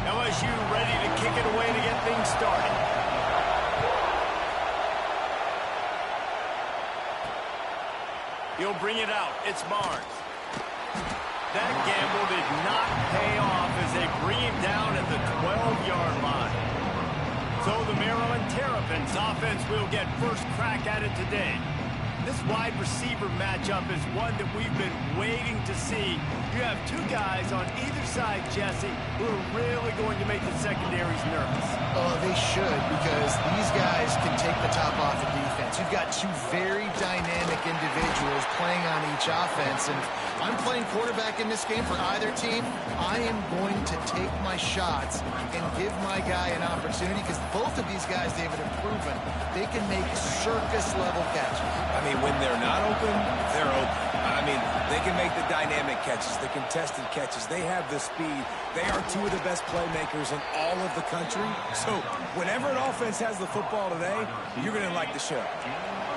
LSU ready to kick it away to get things started. He'll bring it out. It's Barnes. That gamble did not pay off as they bring him down at the 12-yard line. So the Maryland Terrapin's offense will get first crack at it today. This wide receiver matchup is one that we've been waiting to see. You have two guys on either side, Jesse, who are really going to make the secondaries nervous. Oh, they should, because these guys can take the top off the defense. You've got two very dynamic individuals playing on each offense, and I'm playing quarterback in this game for either team. I am going to take my shots and give my guy an opportunity, because both of these guys, David, have proven they can make circus-level catches. I mean, when they're not open, they're open. I mean, they can make the dynamic catches, the contested catches. They have the speed. They are two of the best playmakers in all of the country. So whenever an offense has the football today, you're going to like the show.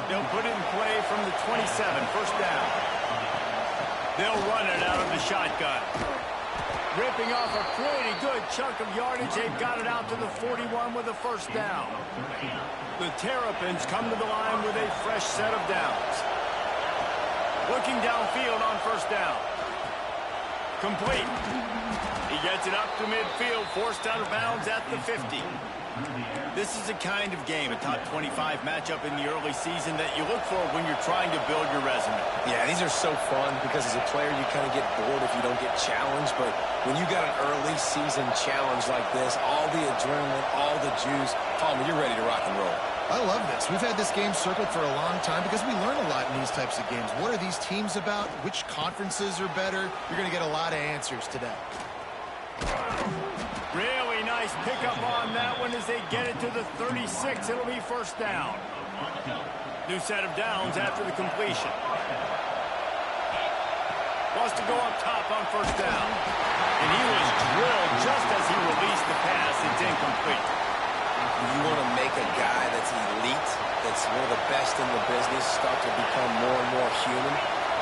They'll put it in play from the 27, first down. They'll run it out of the shotgun. Ripping off a pretty good chunk of yardage. They've got it out to the 41 with a first down. The Terrapins come to the line with a fresh set of downs. Looking downfield on first down. Complete. He gets it up to midfield, forced out of bounds at the 50. This is the kind of game, a top 25 matchup in the early season, that you look for when you're trying to build your resume. Yeah, these are so fun because as a player you kind of get bored if you don't get challenged, but when you got an early season challenge like this, all the adrenaline, all the juice, Palmer, you're ready to rock and roll. I love this. We've had this game circled for a long time because we learn a lot in these types of games. What are these teams about? Which conferences are better? You're going to get a lot of answers today. Really nice pickup on that one as they get it to the 36. It'll be first down. New set of downs after the completion. Wants to go up top on first down. And he was drilled just as he released the pass. It's incomplete. You want to make a guy that's elite, that's one of the best in the business, start to become more and more human.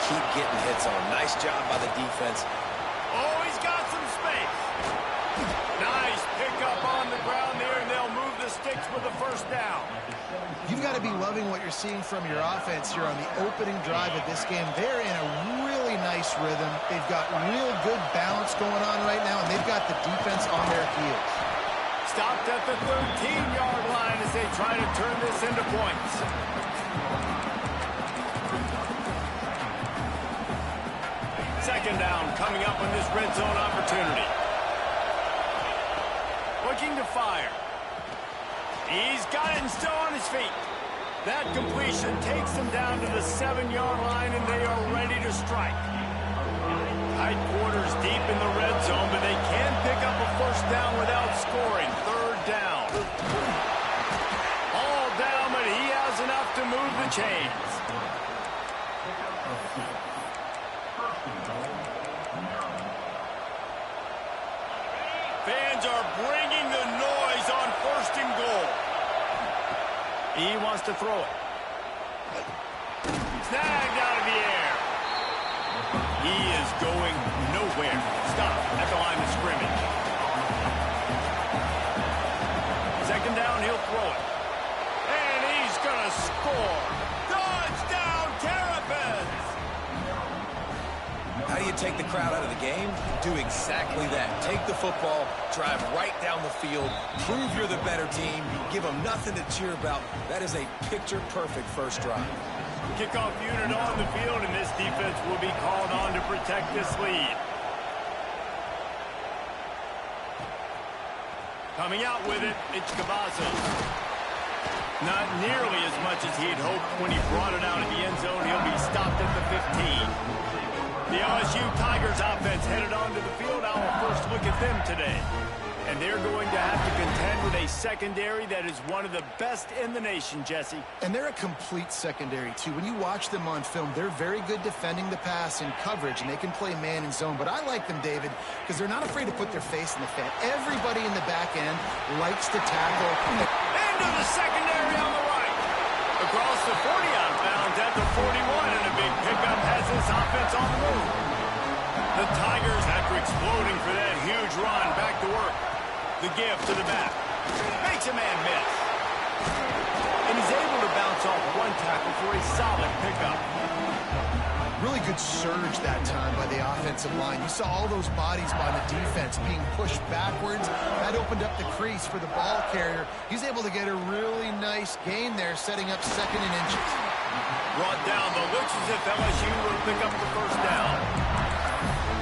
Keep getting hits on him. Nice job by the defense. Oh, he's got some space. Nice pickup on the ground there, and they'll move the sticks with the first down. You've got to be loving what you're seeing from your offense here on the opening drive of this game. They're in a really nice rhythm. They've got real good balance going on right now, and they've got the defense on their heels. Stopped at the 13-yard line as they try to turn this into points. Second down coming up on this red zone opportunity. Looking to fire. He's got it and still on his feet. That completion takes them down to the 7-yard line, and they are ready to strike. Tight quarters deep in the red zone, but they can pick up a first down without scoring. Third down. All down, but he has enough to move the chains. Fans are bringing the noise on first and goal. He wants to throw it. Snagged out of the air. He is going nowhere. Stop at the line of scrimmage. Second down, he'll throw it. And he's going to score. Touchdown, Terrapins! How do you take the crowd out of the game? Do exactly that. Take the football, drive right down the field, prove you're the better team, give them nothing to cheer about. That is a picture-perfect first drive. Kickoff unit on the field, and this defense will be called on to protect this lead. Coming out with it, it's Cavazos. Not nearly as much as he had hoped when he brought it out of the end zone. He'll be stopped at the 15. The LSU Tigers offense headed onto the field. Our first look at them today. And they're going to have to contend with a secondary that is one of the best in the nation, Jesse. And they're a complete secondary, too. When you watch them on film, they're very good defending the pass and coverage, and they can play man and zone. But I like them, David, because they're not afraid to put their face in the fan. Everybody in the back end likes to tackle. Into the secondary on the right. Across the 40 out of bounds at the 41, and a big pickup has this offense on the move. The The give to the back. Makes a man miss. And he's able to bounce off one tackle for a solid pickup. Really good surge that time by the offensive line. You saw all those bodies by the defense being pushed backwards. That opened up the crease for the ball carrier. He's able to get a really nice gain there, setting up 2nd and inches. Brought down, but looks as if LSU will pick up the first down.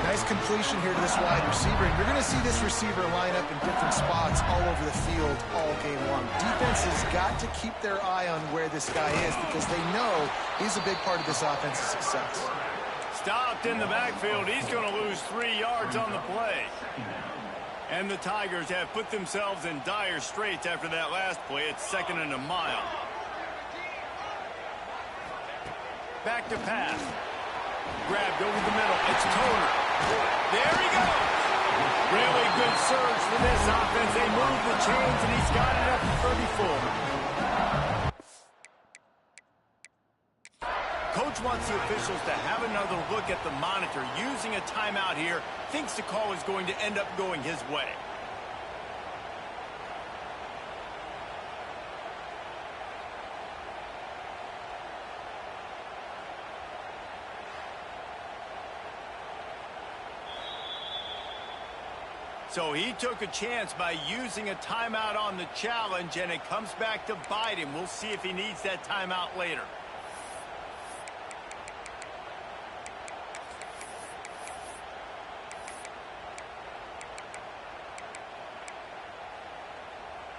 Nice completion here to this wide receiver. And you're going to see this receiver line up in different spots all over the field all game long. Defense has got to keep their eye on where this guy is because they know he's a big part of this offense's success. Stopped in the backfield. He's going to lose 3 yards on the play. And the Tigers have put themselves in dire straits after that last play. It's 2nd and a mile. Back to pass. Grabbed over the middle. It's Toner. There he goes. Really good surge for this offense. They move the chains, and he's got it up to 34. Coach wants the officials to have another look at the monitor. Using a timeout here, thinks the call is going to end up going his way. So he took a chance by using a timeout on the challenge, and it comes back to bite him. We'll see if he needs that timeout later.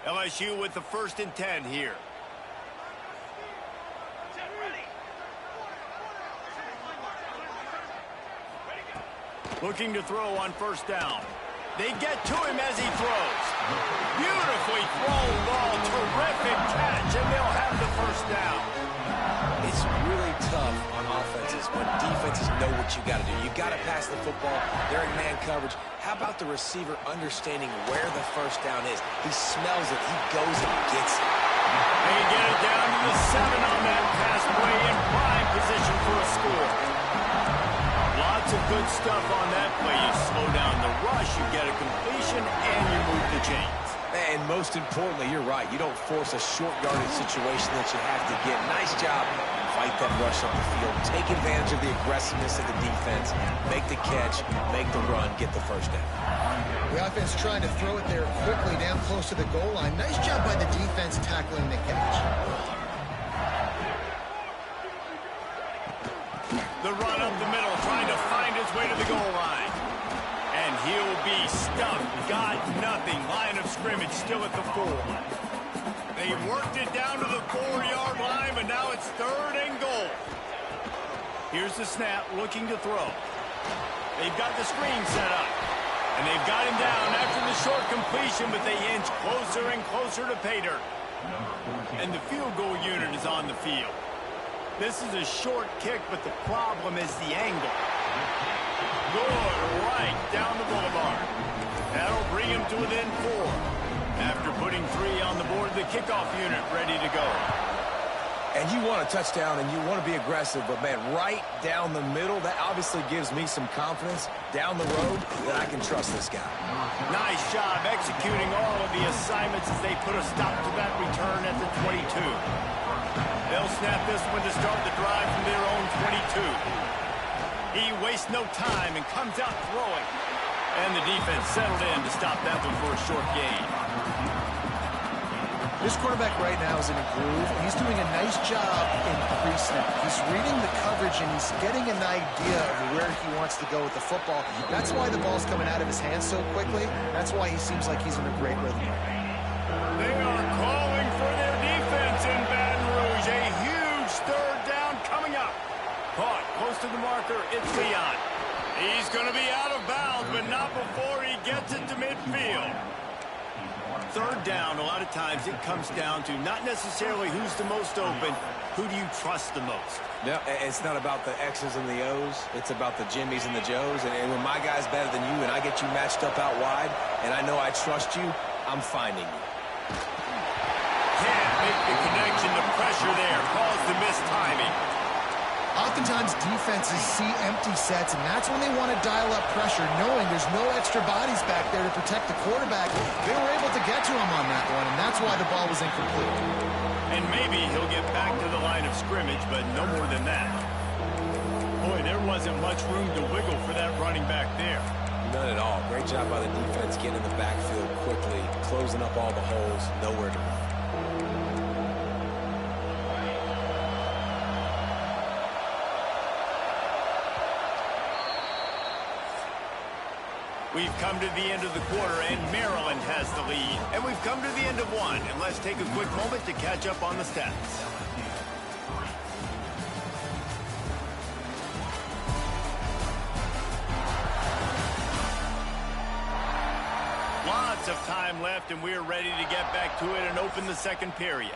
LSU with the 1st and 10 here. Looking to throw on 1st down. They get to him as he throws. Beautifully thrown ball. Terrific catch, and they'll have the 1st down. It's really tough on offenses when defenses know what you got to do. You got to pass the football. They're in man coverage. How about the receiver understanding where the 1st down is? He smells it. He goes and gets it. They get it down to the 7 on that pass play in prime position for a score. Lots of good stuff on that play. You slow down the rush, you get a completion, and you move the chains. And most importantly, you're right. You don't force a short yardage situation that you have to get. Nice job. Fight that rush up the field. Take advantage of the aggressiveness of the defense. Make the catch, make the run, get the 1st down. The offense trying to throw it there quickly down close to the goal line. Nice job by the defense tackling the catch. The run up the middle, trying to find his way to the goal line. And he'll be stuffed. Got nothing. Line of scrimmage still at the 4. They worked it down to the 4-yard line, but now it's 3rd and goal. Here's the snap, looking to throw. They've got the screen set up. And they've got him down after the short completion, but they inch closer and closer to pay dirt. And the field goal unit is on the field. This is a short kick, but the problem is the angle. Good right down the boulevard. That'll bring him to within 4. After putting 3 on the board, the kickoff unit ready to go. And you want a touchdown and you want to be aggressive, but, man, right down the middle, that obviously gives me some confidence down the road that I can trust this guy. Nice job executing all of the assignments as they put a stop to that return at the 22. They'll snap this one to start the drive from their own 22. He wastes no time and comes out throwing. And the defense settled in to stop that one for a short gain. This quarterback right now is in a groove. He's doing a nice job in pre-snap. He's reading the coverage, and he's getting an idea of where he wants to go with the football. That's why the ball's coming out of his hands so quickly. That's why he seems like he's in a great rhythm. They are calling for their defense in Baton Rouge. A huge 3rd down coming up. Caught close to the marker. It's Leon. He's going to be out of bounds, but not before he gets it to midfield. 3rd down, a lot of times it comes down to not necessarily who's the most open, who do you trust the most? Yeah, it's not about the X's and the O's. It's about the Jimmys and the Joes. And when my guy's better than you and I get you matched up out wide and I know I trust you, I'm finding you. Can't make the connection. The pressure there caused the missed timing. Oftentimes, defenses see empty sets, and that's when they want to dial up pressure, knowing there's no extra bodies back there to protect the quarterback. They were able to get to him on that one, and that's why the ball was incomplete. And maybe he'll get back to the line of scrimmage, but no more than that. Boy, there wasn't much room to wiggle for that running back there. None at all. Great job by the defense getting in the backfield quickly, closing up all the holes, nowhere to run. We've come to the end of the quarter, and Maryland has the lead. And we've come to the end of one, and let's take a quick moment to catch up on the stats. Lots of time left, and we're ready to get back to it and open the second period.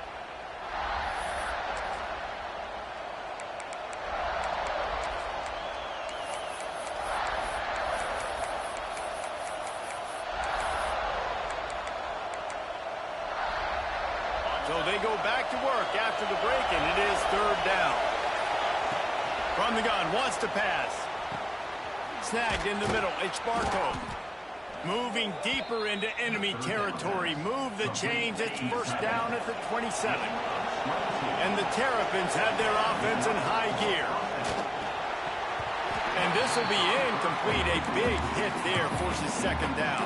So they go back to work after the break, and it is third down. From the gun, wants to pass. Snagged in the middle, it's Barco. Moving deeper into enemy territory. Move the chains, it's first down at the 27. And the Terrapins have their offense in high gear. And this will be incomplete. A big hit there forces second down.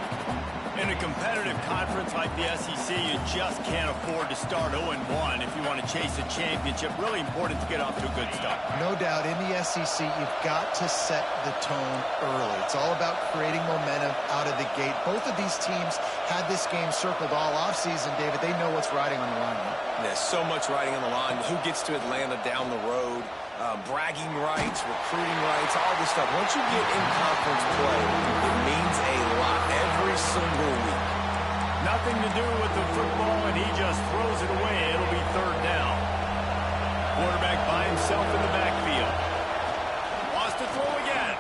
In a competitive conference like the SEC, you just can't afford to start 0-1 if you want to chase a championship. Really important to get off to a good start. No doubt, in the SEC, you've got to set the tone early. It's all about creating momentum out of the gate. Both of these teams had this game circled all offseason, David. They know what's riding on the line. There's so much riding on the line. Who gets to Atlanta down the road? Bragging rights, recruiting rights, all this stuff. Once you get in conference play, it means a lot every single week. Nothing to do with the football, and he just throws it away. It'll be third down. Quarterback by himself in the backfield. Wants to throw again.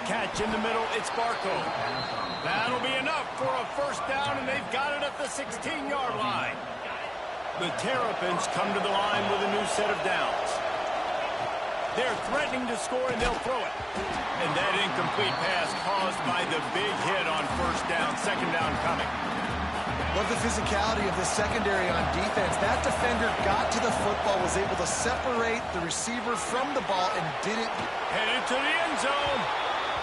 Catch in the middle, it's Barco. That'll be enough for a first down, and they've got it at the 16-yard line. The Terrapins come to the line with a new set of downs. They're threatening to score, and they'll throw it. And that incomplete pass caused by the big hit on first down. Second down coming. Love the physicality of the secondary on defense. That defender got to the football, was able to separate the receiver from the ball, and did it. Headed to the end zone,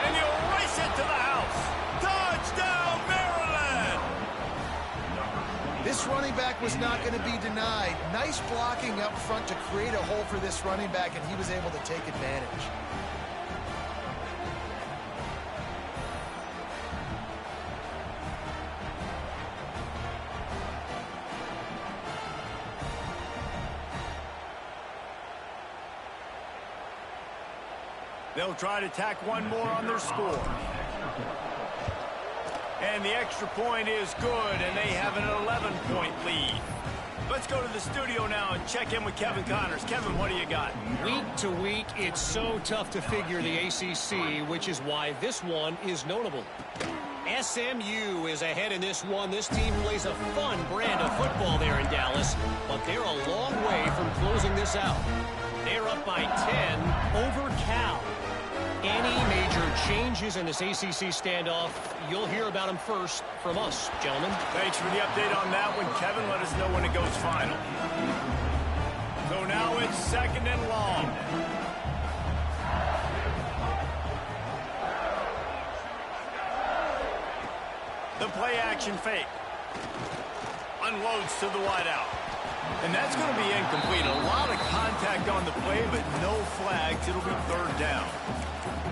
and he'll race it to the house. Touchdown, Maryland! This running back was not going to be denied. Nice blocking up front to create a hole for this running back, and he was able to take advantage. They'll try to tack one more on their score. And the extra point is good, and they have an 11-point lead. Let's go to the studio now and check in with Kevin Connors. Kevin, what do you got? Week to week, it's so tough to figure the ACC, which is why this one is notable. SMU is ahead in this one. This team plays a fun brand of football there in Dallas, but they're a long way from closing this out. They're up by 10 over Cal. Any major changes in this ACC standoff, you'll hear about them first from us, gentlemen. Thanks for the update on that one, Kevin. Let us know when it goes final. So now it's second and long. The play action fake. Unloads to the wideout. And that's going to be incomplete. A lot of contact on the play, but no flags. It'll be third down.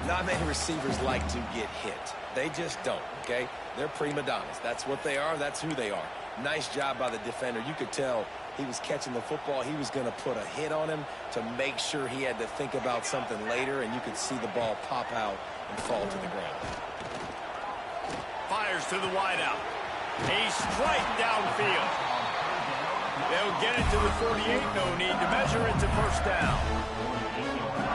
Not many receivers like to get hit. They just don't, okay? They're prima donnas. That's what they are. That's who they are. Nice job by the defender. You could tell he was catching the football. He was going to put a hit on him to make sure he had to think about something later, and you could see the ball pop out and fall to the ground. Fires to the wideout. A strike downfield. They'll get it to the 48. No need to measure. It's a first down.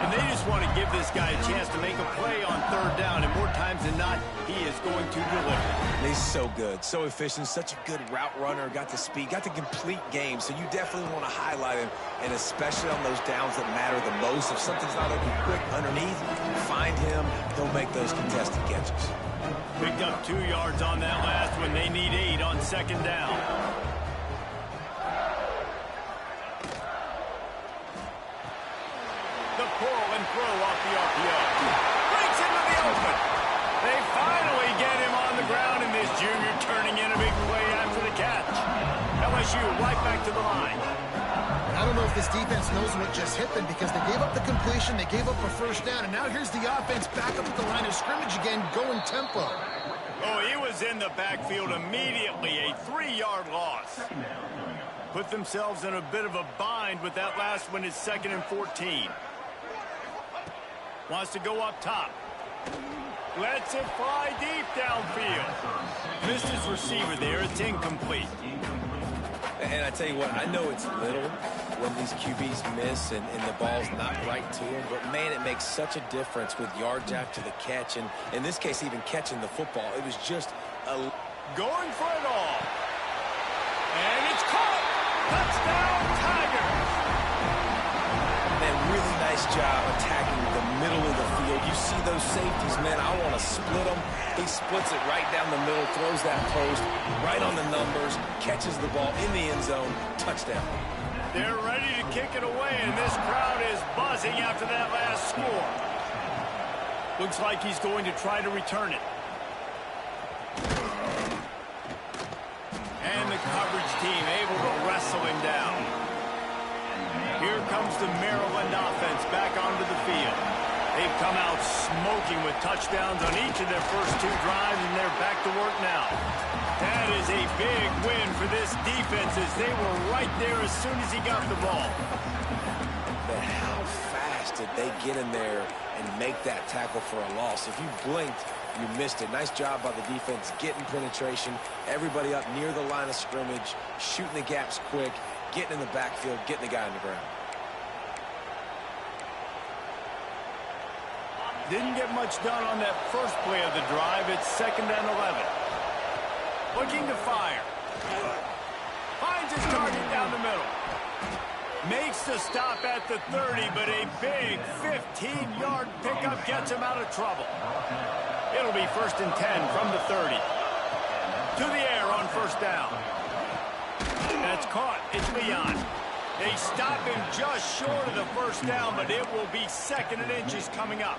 And they just want to give this guy a chance to make a play on third down, and more times than not, he is going to deliver. They He's so good, so efficient, such a good route runner, got the speed, got the complete game, so you definitely want to highlight him, and especially on those downs that matter the most. If something's not open quick underneath, find him, he'll make those contested catches. Picked up 2 yards on that last one. They need 8 on second down. The pull and throw off the RPO. Breaks into the open. They finally get him on the ground, and this junior turning in a big play after the catch. LSU right back to the line. I don't know if this defense knows what just hit them because they gave up the completion, they gave up a first down, and now here's the offense back up at the line of scrimmage again, going tempo. Oh, he was in the backfield immediately, a 3-yard loss. Put themselves in a bit of a bind with that last one is 2nd and 14. Wants to go up top. Lets it fly deep downfield. Missed his receiver there. It's incomplete. And I tell you what, I know it's little when these QBs miss and the ball's not right to them, but man, it makes such a difference with yards after the catch, and in this case, even catching the football. It was just going for it all. And it's caught. Touchdown, Tigers. Man, really nice job attacking the middle of the field. You see those safeties, man, I want to split them. He splits it right down the middle, throws that post right on the numbers, catches the ball in the end zone, touchdown. They're ready to kick it away, and this crowd is buzzing after that last score. Looks like he's going to try to return it. And the coverage team able to wrestle him down. Here comes the Maryland offense back onto the field. They've come out smoking with touchdowns on each of their first 2 drives, and they're back to work now. That is a big win for this defense as they were right there as soon as he got the ball. But how fast did they get in there and make that tackle for a loss? If you blinked, you missed it. Nice job by the defense getting penetration. Everybody up near the line of scrimmage, shooting the gaps quick, getting in the backfield, getting the guy on the ground. Didn't get much done on that first play of the drive. It's 2nd and 11. Looking to fire. Finds his target down the middle. Makes the stop at the 30, but a big 15-yard pickup gets him out of trouble. It'll be 1st and 10 from the 30. To the air on first down. That's caught. It's Leon. They stop him just short of the first down, but it will be 2nd and inches coming up.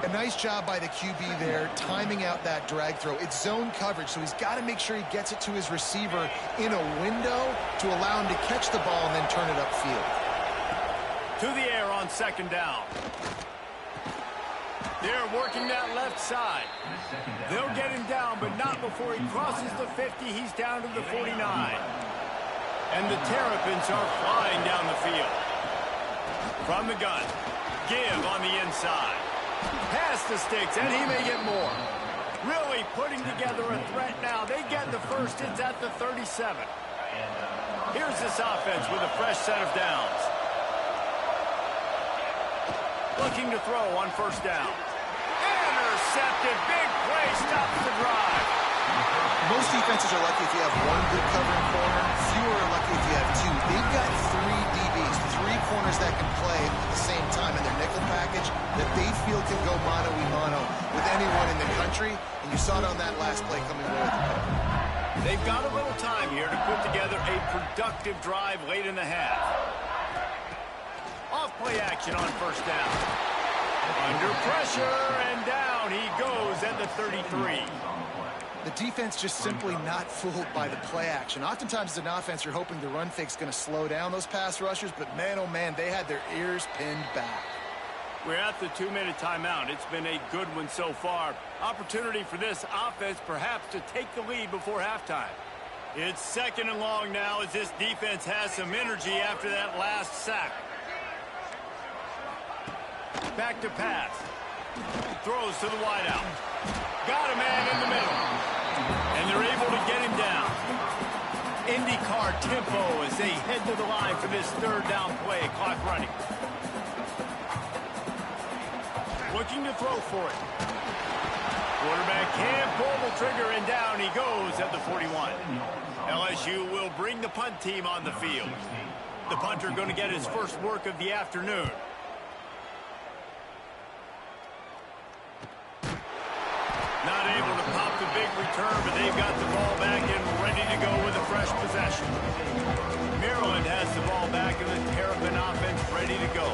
A nice job by the QB there, timing out that drag throw. It's zone coverage, so he's got to make sure he gets it to his receiver in a window to allow him to catch the ball and then turn it upfield. To the air on 2nd down. They're working that left side. They'll get him down, but not before he crosses the 50. He's down to the 49. And the Terrapins are flying down the field. From the gun, give on the inside. Past the sticks, and he may get more. Really putting together a threat now. They get the first. It's at the 37. Here's this offense with a fresh set of downs. Looking to throw on first down. Intercepted. Big play. Stops the drive. Most defenses are lucky if you have 1 good covering corner. Fewer are lucky if you have 2. They've got 3 DBs, 3 corners that can play at the same time in their nickel package that they feel can go mano-a-mano with anyone in the country. And you saw it on that last play coming away with the ball. They've got a little time here to put together a productive drive late in the half. Off play action on first down. Under pressure, and down he goes at the 33. The defense just simply not fooled by the play action. Oftentimes as an offense, you're hoping the run fake's going to slow down those pass rushers, but man, oh man, they had their ears pinned back. We're at the 2-minute timeout. It's been a good one so far. Opportunity for this offense perhaps to take the lead before halftime. It's 2nd and long now as this defense has some energy after that last sack. Back to pass. Throws to the wideout. Got a man in the middle. And they're able to get him down. IndyCar tempo as they head to the line for this 3rd down play. Clock running. Looking to throw for it. Quarterback can't pull the trigger, and down he goes at the 41. LSU will bring the punt team on the field. The punter going to get his first work of the afternoon. Not able to pop the big return, but they've got the ball back and ready to go with a fresh possession. Maryland has the ball back in the Terrapin offense ready to go.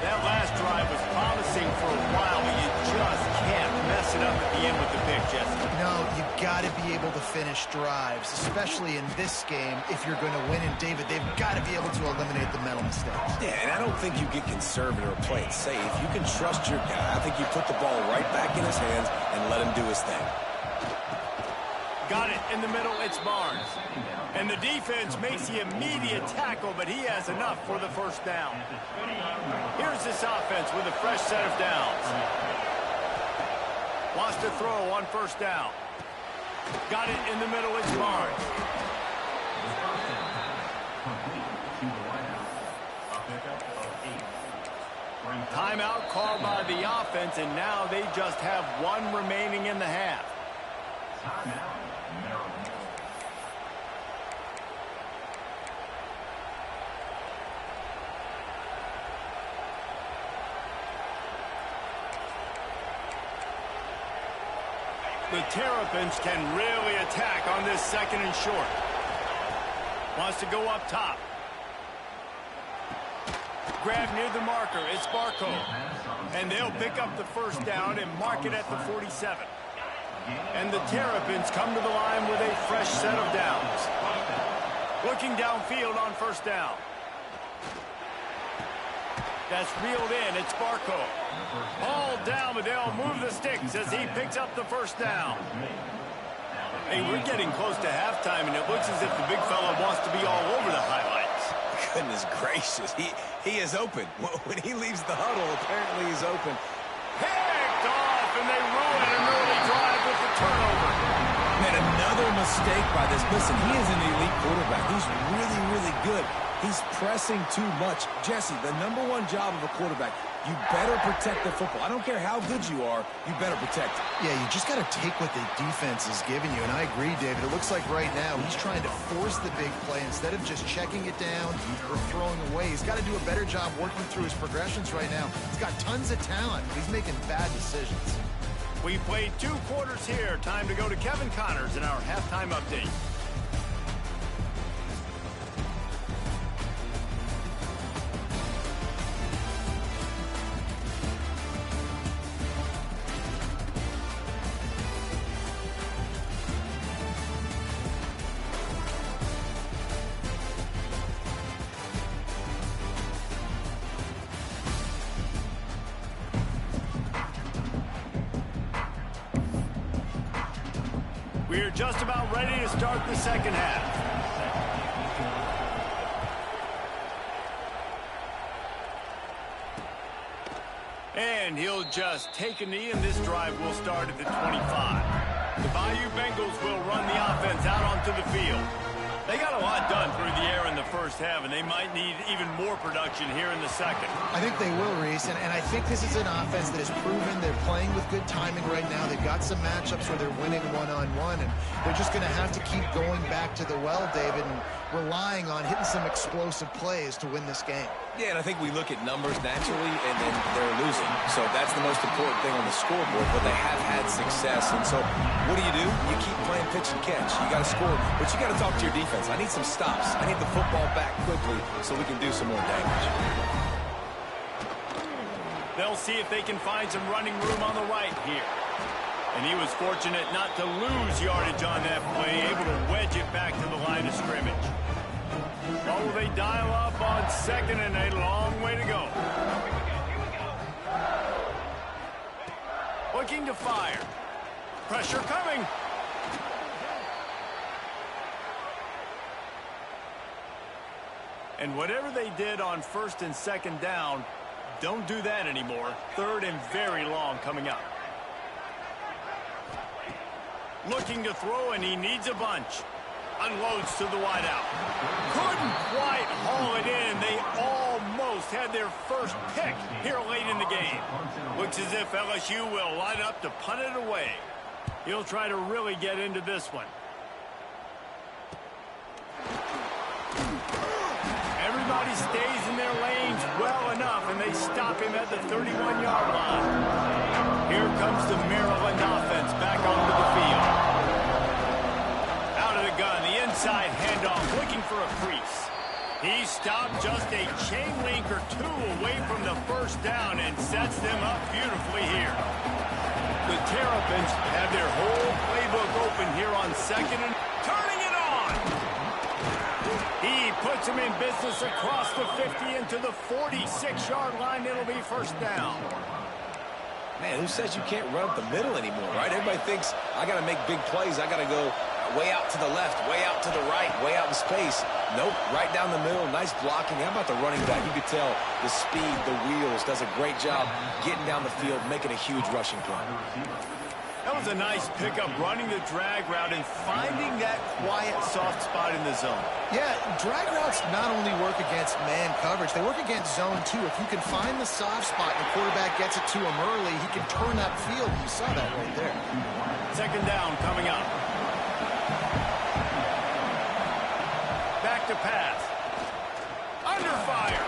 That last drive was promising for a while, but you just can't mess it up at the end with the pick, Jesse. No, you got to be able to finish drives, especially in this game if you're going to win. And, David, they've got to be able to eliminate the mental mistakes. Yeah, and I don't think you get conservative or play it safe. You can trust your guy. I think you put the ball right back in his hands and let him do his thing. Got it in the middle. It's Barnes. And the defense makes the immediate tackle, but he has enough for the first down. Here's this offense with a fresh set of downs. Wants to throw on first down. Got it in the middle. It's Barnes. Timeout called by the offense, and now they just have one remaining in the half. The Terrapins can really attack on this second and short. Wants to go up top. Grab near the marker. It's Barco. And they'll pick up the first down and mark it at the 47. And the Terrapins come to the line with a fresh set of downs. Looking downfield on first down. That's reeled in. It's Barco. All down, but they'll move the sticks as he picks up the first down. Hey, we're getting close to halftime, and it looks as if the big fella wants to be all over the highlights. Goodness gracious, he is open. When he leaves the huddle, apparently he's open. Picked off, and they ruin an early drive with the turnover. Man, another mistake by this. Listen, he is an elite quarterback. He's really, really good. He's pressing too much. Jesse, the #1 job of a quarterback, you better protect the football. I don't care how good you are, you better protect it. Yeah, you just got to take what the defense is giving you, and I agree, David. It looks like right now he's trying to force the big play instead of just checking it down or throwing away. He's got to do a better job working through his progressions right now. He's got tons of talent, but he's making bad decisions. We played 2 quarters here. Time to go to Kevin Connors in our halftime update. We're just about ready to start the second half. And he'll just take a knee, and this drive will start at the 25. The Bayou Bengals will run the offense out onto the field. They got a lot done through the air in the first half, and they might need even more production here in the second. I think they will, Reese, and I think this is an offense that has proven they're playing with good timing right now. They've got some matchups where they're winning one-on-one, and they're just going to have to keep going back to the well, David, and relying on hitting some explosive plays to win this game. Yeah, and I think we look at numbers naturally, and then they're losing. So that's the most important thing on the scoreboard, but they have had success. And so what do? You keep playing pitch and catch. You got to score, but you got to talk to your defense. I need some stops. I need the football back quickly so we can do some more damage. They'll see if they can find some running room on the right here. And he was fortunate not to lose yardage on that play, able to wedge it back to the line of scrimmage. Or will they dial up on second, and a long way to go. Looking to fire. Pressure coming. And whatever they did on first and second down, don't do that anymore. Third and very long coming up. Looking to throw, and he needs a bunch. Unloads to the wideout. Couldn't quite haul it in. They almost almost had their first pick here late in the game. Looks as if LSU will line up to punt it away. He'll try to really get into this one. Everybody stays in their lanes well enough, and they stop him at the 31-yard line. Here comes the Maryland offense back onto the field. Out of the gun, the inside handoff, looking for a crease. He stopped just a chain link or two away from the first down and sets them up beautifully here. The Terrapins have their whole playbook open here on second and turning it on. He puts him in business across the 50 into the 46-yard line. It'll be first down. Man, who says you can't run up the middle anymore, right? Everybody thinks I got to make big plays. I got to go way out to the left, way out to the right, way out in space. Nope, right down the middle. Nice blocking. How about the running back? You could tell the speed, the wheels, does a great job getting down the field, making a huge rushing play. That was a nice pickup, running the drag route and finding that quiet, soft spot in the zone. Yeah, drag routes not only work against man coverage, they work against zone too. If you can find the soft spot and the quarterback gets it to him early, he can turn that field. You saw that right there. Second down coming up. Back to pass. Under fire.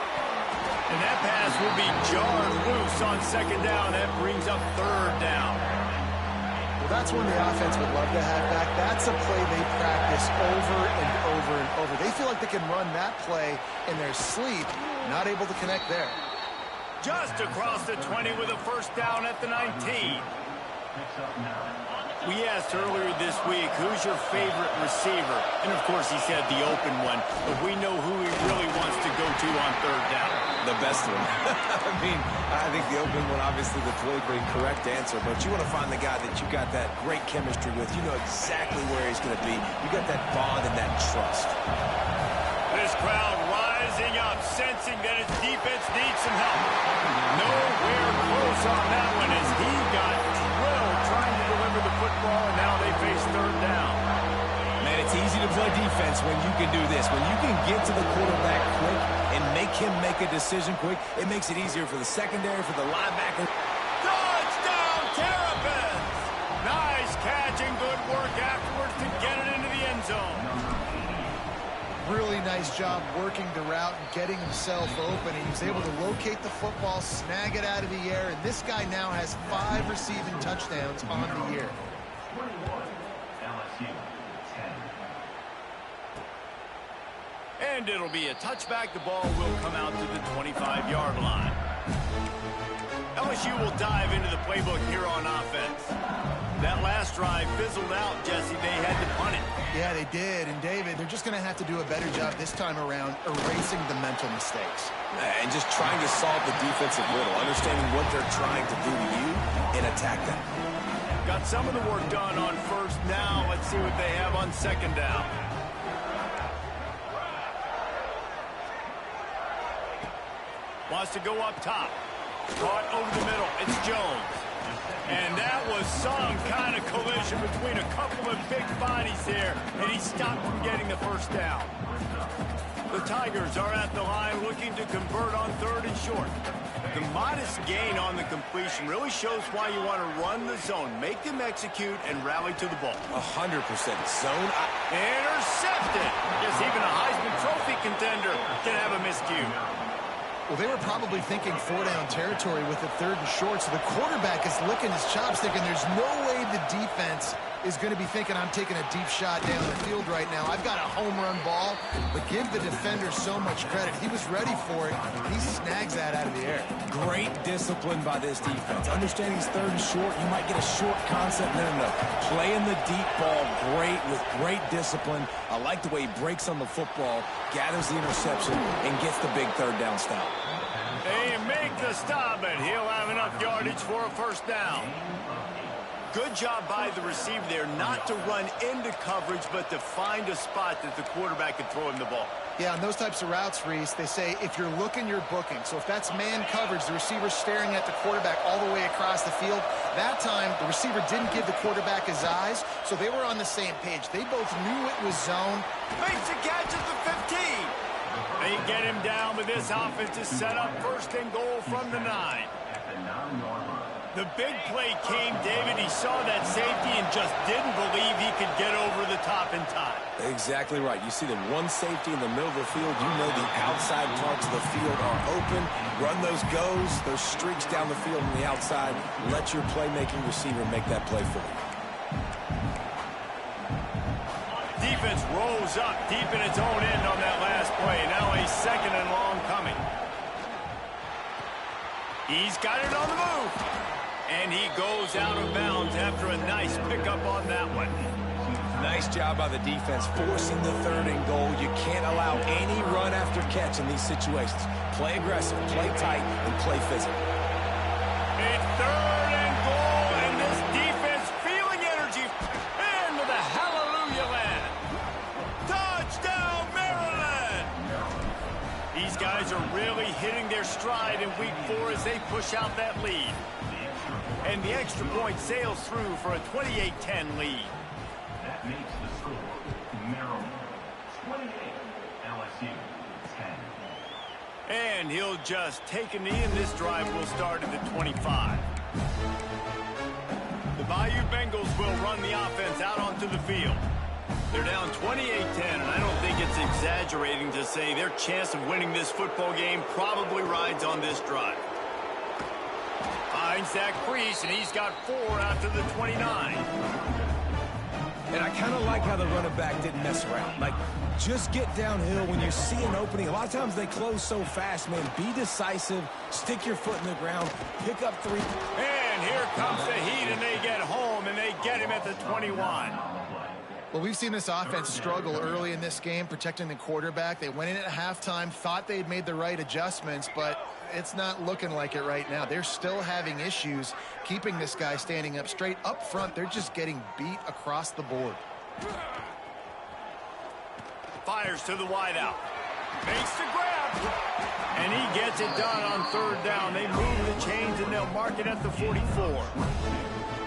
And that pass will be jarred loose on second down. That brings up third down. Well, that's one the offense would love to have back. That's a play they practice over and over and over. They feel like they can run that play in their sleep. Not able to connect there. Just across the 20 with a first down at the 19. We asked earlier this week, who's your favorite receiver? And, of course, he said the open one. But we know who he really wants to go to on third down. The best one. I think the open one, obviously, the politically correct answer. But you want to find the guy that you got that great chemistry with. You know exactly where he's going to be. You got that bond and that trust. This crowd rising up, sensing that its defense needs some help. Nowhere close on that one as he got drilled trying to deliver the football, and now they face third down. Man, it's easy to play defense when you can do this. When you can get to the quarterback quick and make him make a decision quick, it makes it easier for the secondary, for the linebacker. Touchdown, Terrapins! Nice catch and good work afterwards to get it into the end zone. Really nice job working the route and getting himself open. He was able to locate the football, snag it out of the air, and this guy now has 5 receiving touchdowns on the year. And it'll be a touchback. The ball will come out to the 25-yard line. LSU will dive into the playbook here on offense. That last drive fizzled out, Jesse. They had to punt it. Yeah, they did. And, David, they're just going to have to do a better job this time around erasing the mental mistakes. And just trying to solve the defensive riddle, understanding what they're trying to do to you and attack them. Got some of the work done on first. Now let's see what they have on second down. Wants to go up top. Caught over the middle. It's Jones. And that was some kind of collision between a couple of big bodies there, and he stopped from getting the first down. The Tigers are at the line looking to convert on third and short. The modest gain on the completion really shows why you want to run the zone. Make them execute and rally to the ball. 100% zone. Intercepted. Yes, even a Heisman Trophy contender can have a miscue. Well, they were probably thinking 4-down territory with the third and short, so the quarterback is licking his chops thinking there's no way the defense is going to be thinking I'm taking a deep shot down the field right now. I've got a home run ball, but give the defender so much credit. He was ready for it. He snags that out of the air. Great discipline by this defense. Understanding it's third and short, you might get a short concept. No. Playing the deep ball great with great discipline. I like the way he breaks on the football, gathers the interception, and gets the big third down stop. They make the stop, and he'll have enough yardage for a first down. Good job by the receiver there not to run into coverage, but to find a spot that the quarterback can throw him the ball. Yeah, on those types of routes, Reese, they say if you're looking, you're booking. So if that's man coverage, the receiver's staring at the quarterback all the way across the field. That time, the receiver didn't give the quarterback his eyes, so they were on the same page. They both knew it was zone. Makes a catch at the 15. They get him down, but this offense is set up first and goal from the 9. The big play came, David. He saw that safety and just didn't believe he could get over the top in time. Exactly right. You see the one safety in the middle of the field. You know the outside parts of the field are open. Run those goes, those streaks down the field on the outside. Let your playmaking receiver make that play for you. Defense rolls up deep in its own end on that last play. Now a second and long coming. He's got it on the move. And he goes out of bounds after a nice pickup on that one. Nice job by the defense forcing the 3rd and goal. You can't allow any run after catch in these situations. Play aggressive, play tight, and play physical. It's 3rd and goal, and this defense feeling energy into the hallelujah land. Touchdown, Maryland! These guys are really hitting their stride in week 4 as they push out that lead. And the extra point sails through for a 28-10 lead. That makes the score Maryland 28, LSU 10. And he'll just take a knee, and this drive will start at the 25. The Bayou Bengals will run the offense out onto the field. They're down 28-10, and I don't think it's exaggerating to say their chance of winning this football game probably rides on this drive. Finds that crease, and he's got 4 after the 29. And I kind of like how the running back didn't mess around. Like, just get downhill when you see an opening. A lot of times they close so fast, man. Be decisive, stick your foot in the ground, pick up 3. And here comes the heat, and they get home, and they get him at the 21. Well, we've seen this offense struggle early in this game, protecting the quarterback. They went in at halftime, thought they'd made the right adjustments, but it's not looking like it right now. They're still having issues keeping this guy standing up straight. Up front, they're just getting beat across the board. Fires to the wideout. Makes the grab. And he gets it done on 3rd down. They move the chains, and they'll mark it at the 44.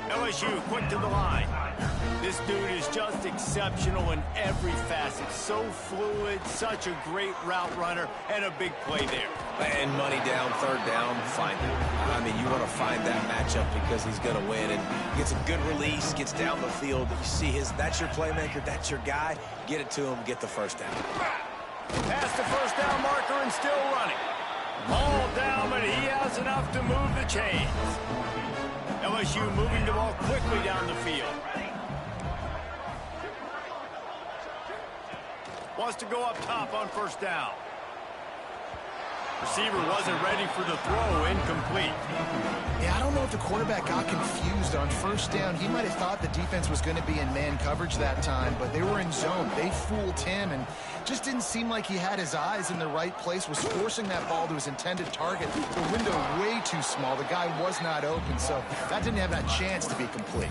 LSU quick to the line. This dude is just exceptional in every facet. So fluid, such a great route runner, and a big play there. And money down, 3rd down, find him. I mean, you want to find that matchup because he's going to win. And gets a good release, gets down the field. You see that's your playmaker, that's your guy. Get it to him, get the 1st down. Past the 1st down marker and still running. Ball down, but he has enough to move the chains. LSU moving the ball quickly down the field. Wants to go up top on 1st down. Receiver wasn't ready for the throw, incomplete. Yeah, I don't know if the quarterback got confused on 1st down. He might have thought the defense was going to be in man coverage that time, but they were in zone. They fooled him and just didn't seem like he had his eyes in the right place, was forcing that ball to his intended target. The window way too small. The guy was not open, so that didn't have that chance to be complete.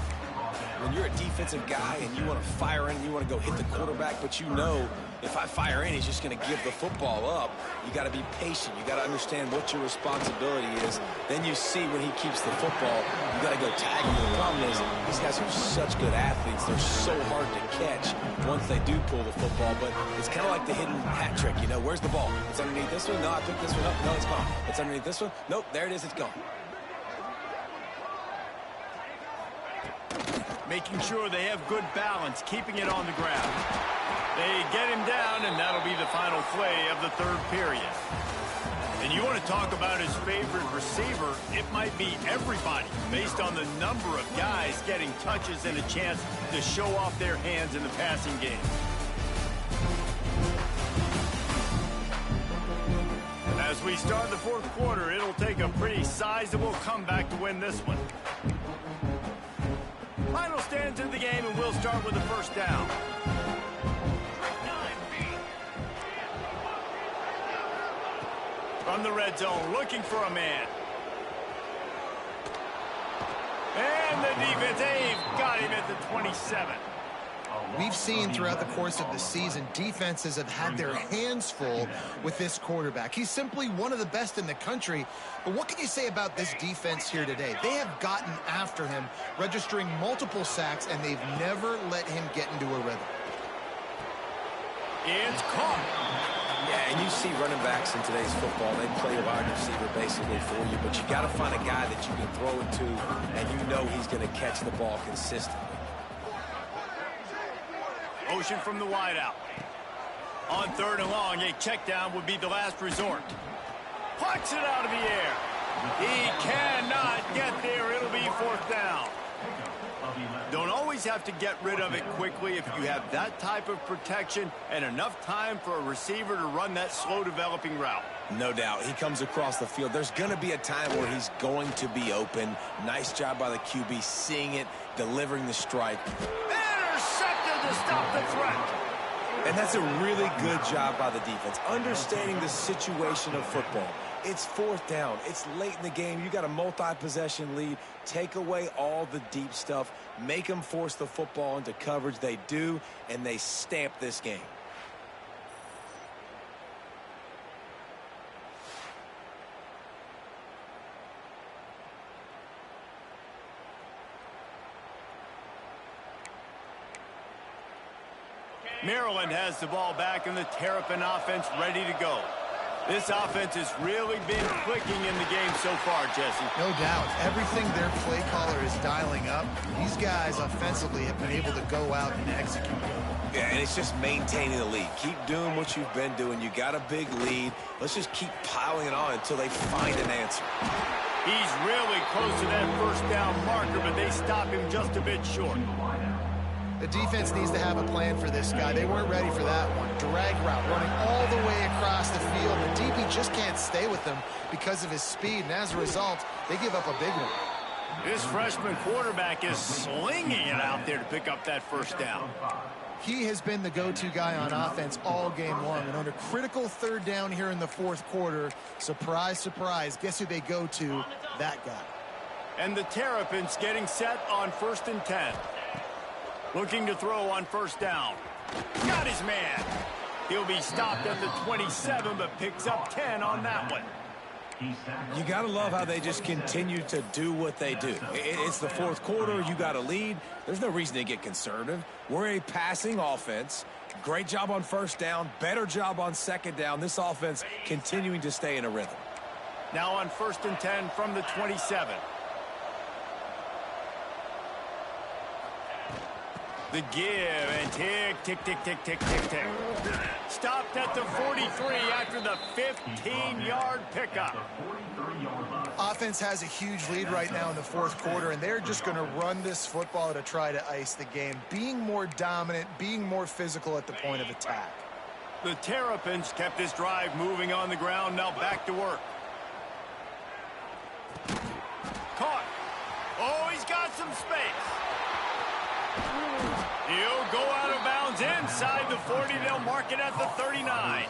When you're a defensive guy and you want to fire in, you want to go hit the quarterback, but you know if I fire in, he's just going to give the football up. You got to be patient. You got to understand what your responsibility is. Then you see when he keeps the football, you got to go tag him. The problem is these guys are such good athletes. They're so hard to catch once they do pull the football, but it's kind of like the hidden hat trick. You know, where's the ball? It's underneath this one. No, I picked this one up. No, it's gone. It's underneath this one. Nope, there it is. It's gone. Making sure they have good balance, keeping it on the ground. They get him down, and that'll be the final play of the 3rd period. And you want to talk about his favorite receiver, it might be everybody, based on the number of guys getting touches and a chance to show off their hands in the passing game. As we start the 4th quarter, it'll take a pretty sizable comeback to win this one. Final stands in the game, and we'll start with the 1st down. From the red zone, looking for a man. And the defense, they've got him at the 27. We've seen throughout the course of the season, defenses have had their hands full with this quarterback. He's simply one of the best in the country. But what can you say about this defense here today? They have gotten after him, registering multiple sacks, and they've never let him get into a rhythm. It's caught. Yeah, and you see running backs in today's football, they play a wide receiver basically for you, but you got to find a guy that you can throw it to, and you know he's going to catch the ball consistently. Motion from the wideout. On 3rd and long, a check down would be the last resort. Pucks it out of the air. He cannot get there. It'll be 4th down. Don't always have to get rid of it quickly if you have that type of protection and enough time for a receiver to run that slow-developing route. No doubt. He comes across the field. There's going to be a time where he's going to be open. Nice job by the QB seeing it, delivering the strike. Intercepted to stop the threat. And that's a really good job by the defense, understanding the situation of football. It's 4th down. It's late in the game. You got a multi-possession lead. Take away all the deep stuff. Make them force the football into coverage. They do, and they stamp this game. Maryland has the ball back, and the Terrapin offense ready to go. This offense has really been clicking in the game so far, Jesse. No doubt. Everything their play caller is dialing up, these guys offensively have been able to go out and execute. Yeah, and it's just maintaining the lead. Keep doing what you've been doing. You got a big lead. Let's just keep piling it on until they find an answer. He's really close to that 1st down marker, but they stop him just a bit short. The defense needs to have a plan for this guy. They weren't ready for that one. Drag route, running all the way across the field. The DB just can't stay with him because of his speed, and as a result, they give up a big one. This freshman quarterback is slinging it out there to pick up that 1st down. He has been the go-to guy on offense all game long, and on a critical 3rd down here in the 4th quarter, surprise, surprise, guess who they go to? That guy. And the Terrapins getting set on 1st and 10. Looking to throw on 1st down. Got his man. He'll be stopped at the 27, but picks up 10 on that one. You got to love how they just continue to do what they do. It's the 4th quarter. You got a lead. There's no reason to get conservative. We're a passing offense. Great job on 1st down. Better job on 2nd down. This offense continuing to stay in a rhythm. Now on 1st and 10 from the 27. The give and tick, tick, tick, tick, tick, tick, tick. Stopped at the 43 after the 15-yard pickup. Offense has a huge lead right now in the 4th quarter, and they're just going to run this football to try to ice the game, being more dominant, being more physical at the point of attack. The Terrapins kept this drive moving on the ground, now back to work. Caught. Oh, he's got some space. He'll go out of bounds inside the 40. They'll mark it at the 39.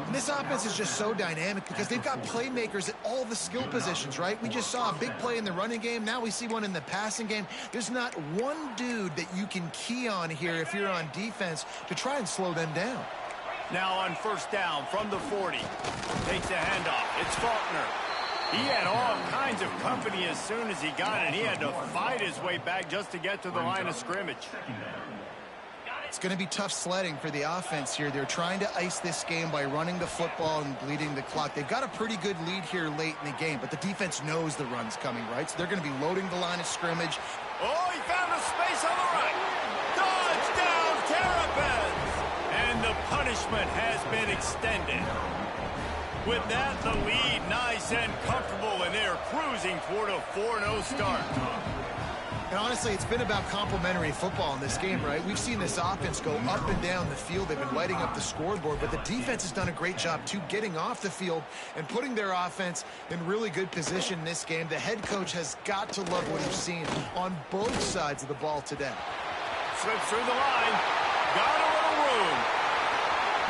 And this offense is just so dynamic because they've got playmakers at all the skill positions, right? We just saw a big play in the running game. Now we see one in the passing game. There's not one dude that you can key on here if you're on defense to try and slow them down. Now on 1st down from the 40. Takes the handoff. It's Faulkner. He had all kinds of company as soon as he got it. He had to fight his way back just to get to the line of scrimmage. It's going to be tough sledding for the offense here. They're trying to ice this game by running the football and bleeding the clock. They've got a pretty good lead here late in the game, but the defense knows the run's coming, right? So they're going to be loading the line of scrimmage. Oh, he found a space on the right. Touchdown, Terrapins! And the punishment has been extended. With that, the lead nice and comfortable, and they're cruising toward a 4-0 start. And honestly, it's been about complementary football in this game, right? We've seen this offense go up and down the field. They've been lighting up the scoreboard, but the defense has done a great job, too, getting off the field and putting their offense in really good position in this game. The head coach has got to love what he's seen on both sides of the ball today. Slips through the line. Got a little room.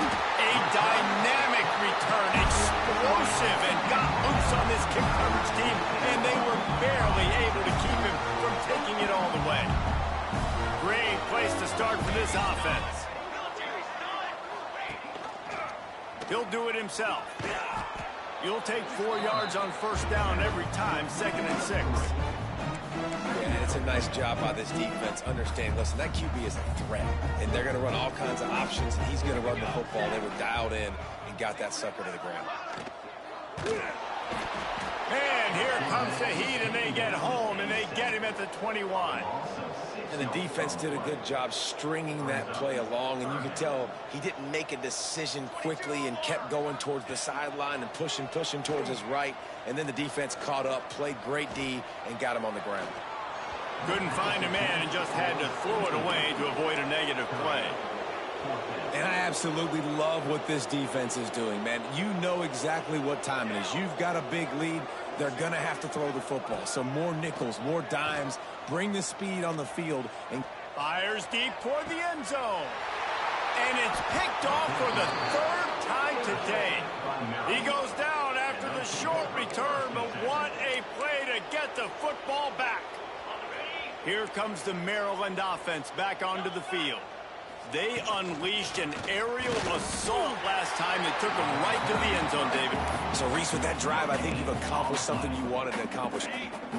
A dynamic return, explosive, and got loose on this kick coverage team, and they were barely able to keep him from taking it all the way. Great place to start for this offense. He'll do it himself. You'll take 4 yards on 1st down every time, 2nd and 6. Yeah, it's a a nice job by this defense understanding, listen, that QB is a threat, and they're going to run all kinds of options, and he's going to run the football. They were dialed in and got that sucker to the ground. And here comes the heat, and they get home, and they get him at the 21. And the defense did a good job stringing that play along, and you could tell he didn't make a decision quickly and kept going towards the sideline and pushing towards his right. And then the defense caught up, played great D, and got him on the ground. Couldn't find a man and just had to throw it away to avoid a negative play. And I absolutely love what this defense is doing, man. You know exactly what time it is. You've got a big lead. They're going to have to throw the football. So more nickels, more dimes, bring the speed on the field. And fires deep toward the end zone. And it's picked off for the third time today. He goes down after the short return, but what a play to get the football back. Here comes the Maryland offense back onto the field. They unleashed an aerial assault last time that took them right to the end zone, David. So, Reese, with that drive, I think you've accomplished something you wanted to accomplish.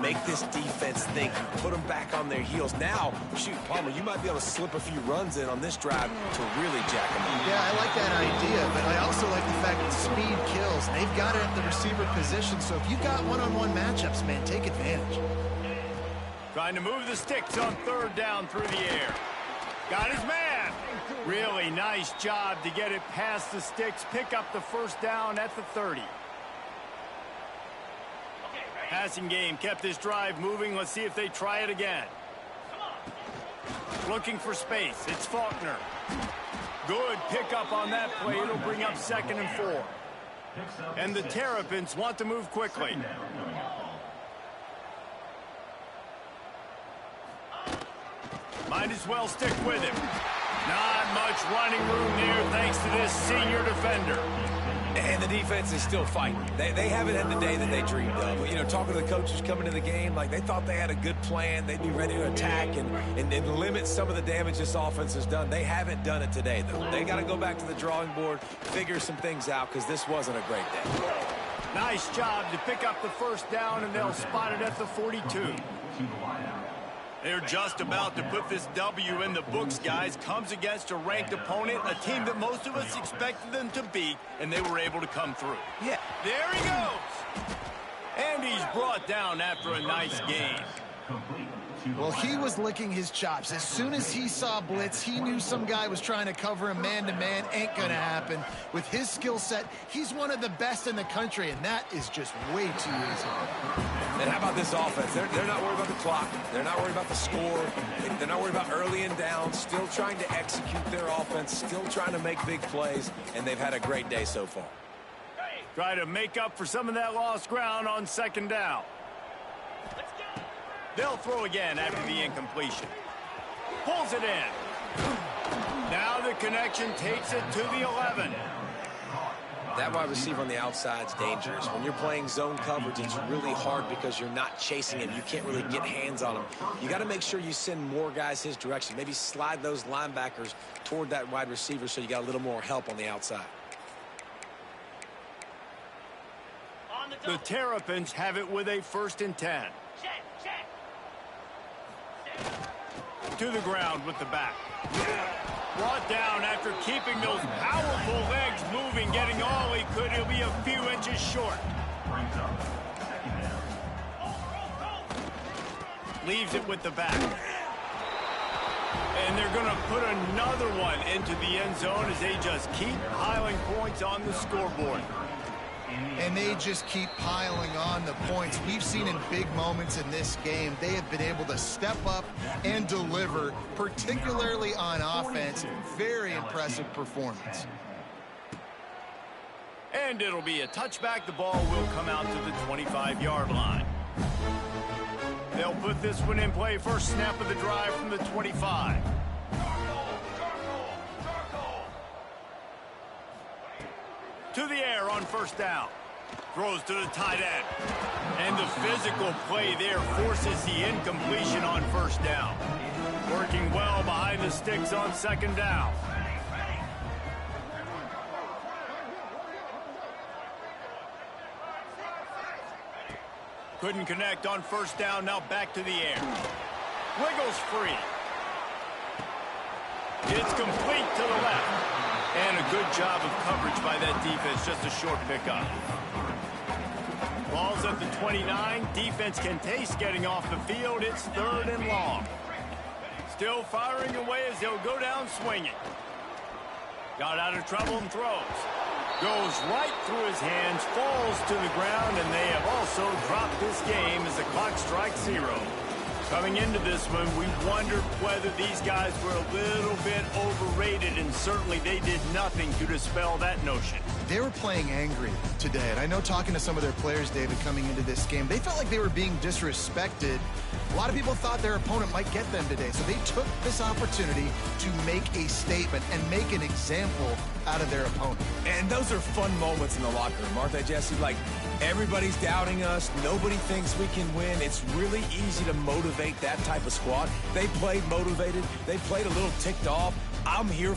Make this defense think. You put them back on their heels. Now, shoot, Palmer, you might be able to slip a few runs in on this drive to really jack them up. Yeah, I like that idea, but I also like the fact that speed kills. They've got it at the receiver position, so if you've got one-on-one matchups, man, take advantage. Trying to move the sticks on third down through the air. Got his man. Really nice job to get it past the sticks, pick up the first down at the 30. Passing game kept this drive moving. Let's see if they try it again. Looking for space. It's Faulkner. Good pickup on that play. It'll bring up 2nd and 4. And the Terrapins want to move quickly. Might as well stick with him. Not much running room there thanks to this senior defender. And the defense is still fighting. They haven't had the day that they dreamed of. You know, talking to the coaches coming to the game, like they thought they had a good plan. They'd be ready to attack and limit some of the damage this offense has done. They haven't done it today, though. They got to go back to the drawing board, figure some things out, because this wasn't a great day. Nice job to pick up the first down, and they'll spot it at the 42. They're just about to put this W in the books, guys. Comes against a ranked opponent, a team that most of us expected them to beat, and they were able to come through. Yeah. There he goes. And he's brought down after a nice game. Well, he was licking his chops. As soon as he saw blitz, he knew some guy was trying to cover him man-to-man. Ain't gonna happen. With his skill set, he's one of the best in the country, and that is just way too easy. And how about this offense? They're not worried about the clock. They're not worried about the score. They're not worried about early and down. Still trying to execute their offense. Still trying to make big plays. And they've had a great day so far. Try to make up for some of that lost ground on 2nd down. They'll throw again after the incompletion. Pulls it in. Now the connection takes it to the 11. That wide receiver on the outside is dangerous. When you're playing zone coverage, it's really hard because you're not chasing him. You can't really get hands on him. You got to make sure you send more guys his direction. Maybe slide those linebackers toward that wide receiver so you got a little more help on the outside. The Terrapins have it with a 1st and 10. To the ground with the back. Brought down after keeping those powerful legs moving, getting all he could. He'll be a few inches short. Leaves it with the back. And they're going to put another one into the end zone as they just keep piling points on the scoreboard. And they just keep piling on the points. We've seen in big moments in this game, they have been able to step up and deliver, particularly on offense. Very impressive performance. And it'll be a touchback. The ball will come out to the 25-yard line. They'll put this one in play. First snap of the drive from the 25. To the air on 1st down. Throws to the tight end. And the physical play there forces the incompletion on 1st down. Working well behind the sticks on 2nd down. Couldn't connect on 1st down. Now back to the air. Wiggles free. It's complete to the left. And a good job of coverage by that defense. Just a short pickup. Ball's at the 29. Defense can taste getting off the field. It's 3rd and long. Still firing away as they'll go down swinging. Got out of trouble and throws. Goes right through his hands, falls to the ground, and they have also dropped this game as the clock strikes 0. Coming into this one, we wondered whether these guys were a little bit overrated, and certainly they did nothing to dispel that notion. They were playing angry today, and I know talking to some of their players, David, coming into this game, they felt like they were being disrespected. A lot of people thought their opponent might get them today, so they took this opportunity to make a statement and make an example out of their opponent. And those are fun moments in the locker room, aren't they, Jesse? Like, everybody's doubting us. Nobody thinks we can win. It's really easy to motivate that type of squad. They played motivated. They played a little ticked off. I'm here